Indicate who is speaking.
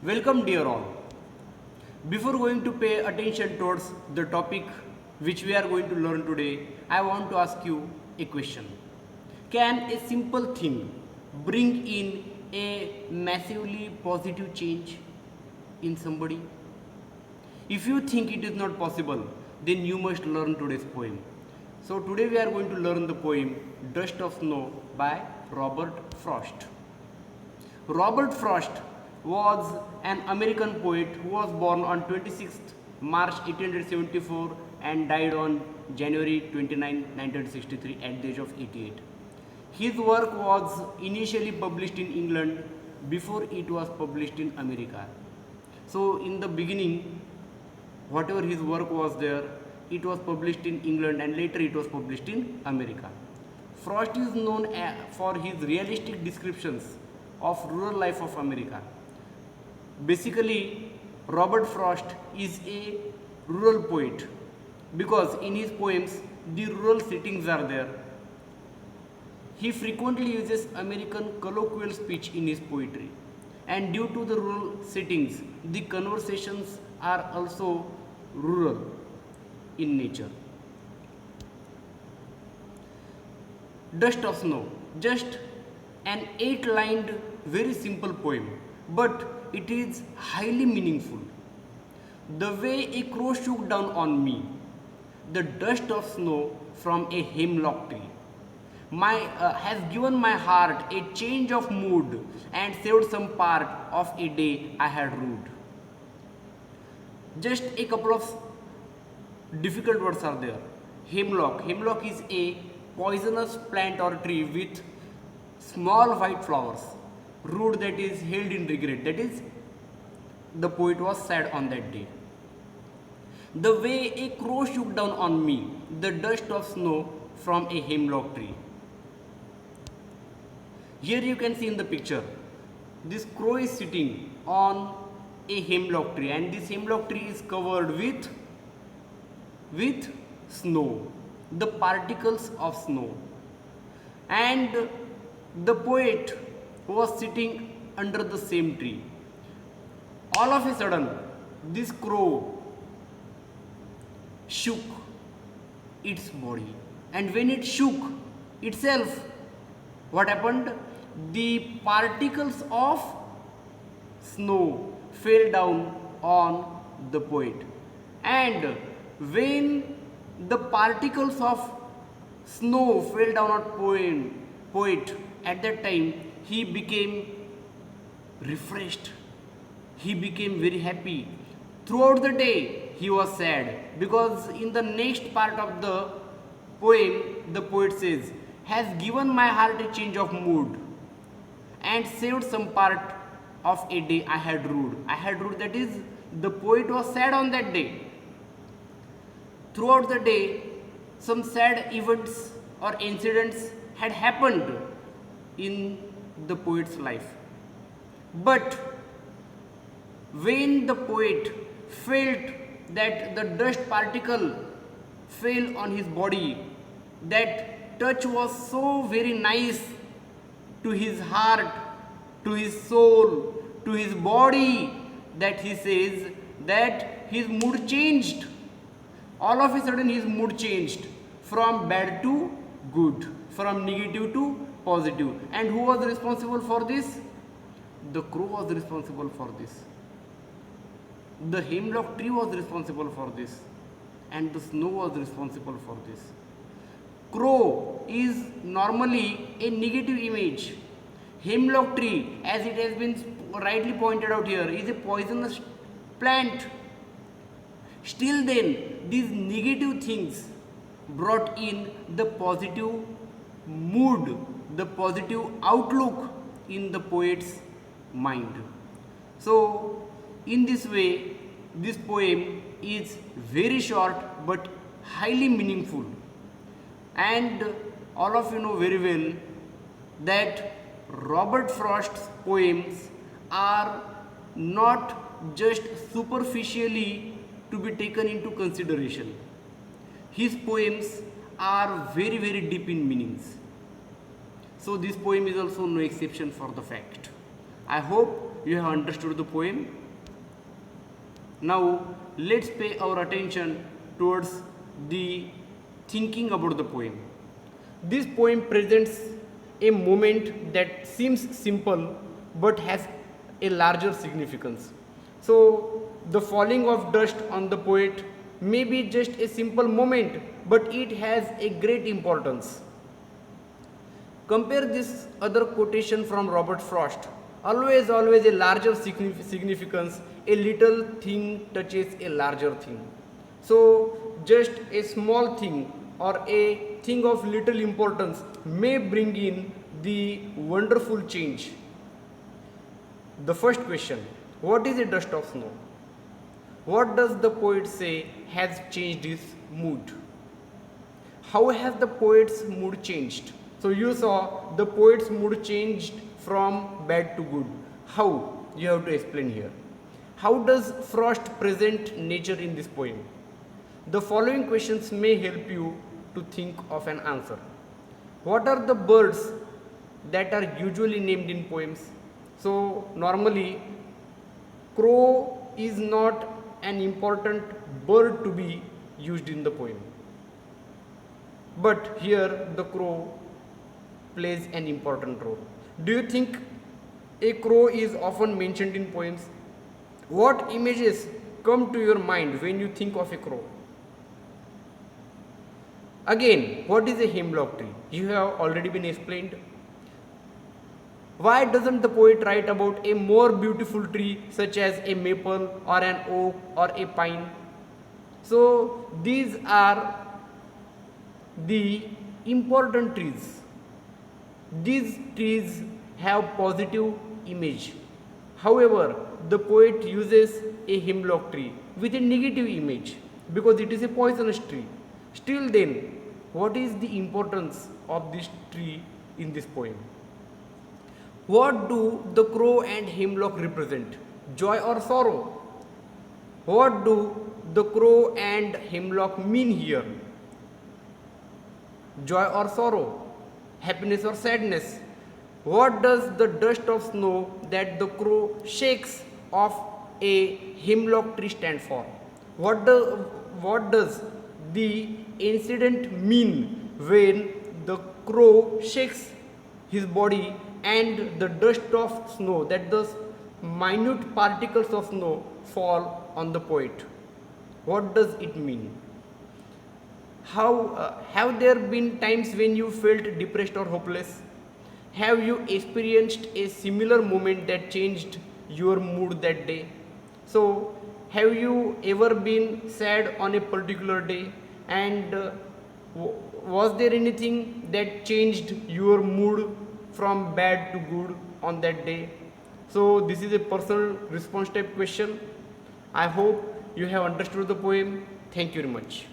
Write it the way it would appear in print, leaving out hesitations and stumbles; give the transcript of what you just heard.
Speaker 1: Welcome dear all. Before going to pay attention towards the topic which we are going to learn today, I want to ask you a question. Can a simple thing bring in a massively positive change in somebody? If you think it is not possible, then you must learn today's poem. So today we are going to learn the poem Dust of Snow by Robert Frost. Robert Frost was an American poet who was born on 26th March 1874 and died on January 29, 1963 at the age of 88. His work was initially published in England before it was published in America. So in the beginning, whatever his work was there, it was published in England and later it was published in America. Frost is known for his realistic descriptions of rural life of America. Basically, Robert Frost is a rural poet because in his poems the rural settings are there. He frequently uses American colloquial speech in his poetry, and due to the rural settings, the conversations are also rural in nature. Dust of Snow, just an 8-lined very simple poem, but it is highly meaningful. The way a crow shook down on me, the dust of snow from a hemlock tree, has given my heart a change of mood and saved some part of a day I had rued. Just a couple of difficult words are there. Hemlock. Hemlock is a poisonous plant or tree with small white flowers. Root that is held in regret. That is, the poet was sad on that day. The way a crow shook down on me, the dust of snow from a hemlock tree. Here you can see in the picture, this crow is sitting on a hemlock tree, and this hemlock tree is covered with snow, the particles of snow. And the poet was sitting under the same tree. All of a sudden, this crow shook its body, and when it shook itself, what happened? The particles of snow fell down on the poet, and when the particles of snow fell down on poet, at that time he became refreshed. He became very happy. Throughout the day he was sad, because in the next part of the poem the poet says, has given my heart a change of mood and saved some part of a day I had rued. I had rued, that is, the poet was sad on that day. Throughout the day some sad events or incidents had happened in the poet's life. But when the poet felt that the dust particle fell on his body, that touch was so very nice to his heart, to his soul, to his body, that he says that his mood changed. All of a sudden his mood changed from bad to good, from negative to positive. And who was responsible for this? The crow was responsible for this. The hemlock tree was responsible for this, and the snow was responsible for this. Crow is normally a negative image. Hemlock tree, as it has been rightly pointed out here, is a poisonous plant. Still then, these negative things brought in the positive mood, the positive outlook in the poet's mind. So, in this way, this poem is very short but highly meaningful. And all of you know very well that Robert Frost's poems are not just superficially to be taken into consideration. His poems are very, very deep in meanings. So this poem is also no exception for the fact. I hope you have understood the poem. Now let's pay our attention towards the thinking about the poem. This poem presents a moment that seems simple but has a larger significance. So the falling of dust on the poet may be just a simple moment, but it has a great importance. Compare this other quotation from Robert Frost. Always, always a larger significance, a little thing touches a larger thing. So, just a small thing or a thing of little importance may bring in the wonderful change. The first question, what is a dust of snow? What does the poet say has changed his mood? How has the poet's mood changed? So you saw the poet's mood changed from bad to good. How? You have to explain here. How does Frost present nature in this poem? The following questions may help you to think of an answer. What are the birds that are usually named in poems? So normally crow is not an important bird to be used in the poem. But here the crow plays an important role. Do you think a crow is often mentioned in poems? What images come to your mind when you think of a crow? Again, what is a hemlock tree? You have already been explained. Why doesn't the poet write about a more beautiful tree such as a maple or an oak or a pine? So these are the important trees. These trees have positive image. However, the poet uses a hemlock tree with a negative image because it is a poisonous tree. Still then, what is the importance of this tree in this poem? What do the crow and hemlock represent? Joy or sorrow? What do the crow and hemlock mean here? Joy or sorrow? Happiness or sadness? What does the dust of snow that the crow shakes off a hemlock tree stand for? What does the incident mean when the crow shakes his body and the dust of snow, that the minute particles of snow fall on the poet? What does it mean? Have there been times when you felt depressed or hopeless? Have you experienced a similar moment that changed your mood that day? So, have you ever been sad on a particular day, and was there anything that changed your mood from bad to good on that day? So this is a personal response type question. I hope you have understood the poem. Thank you very much.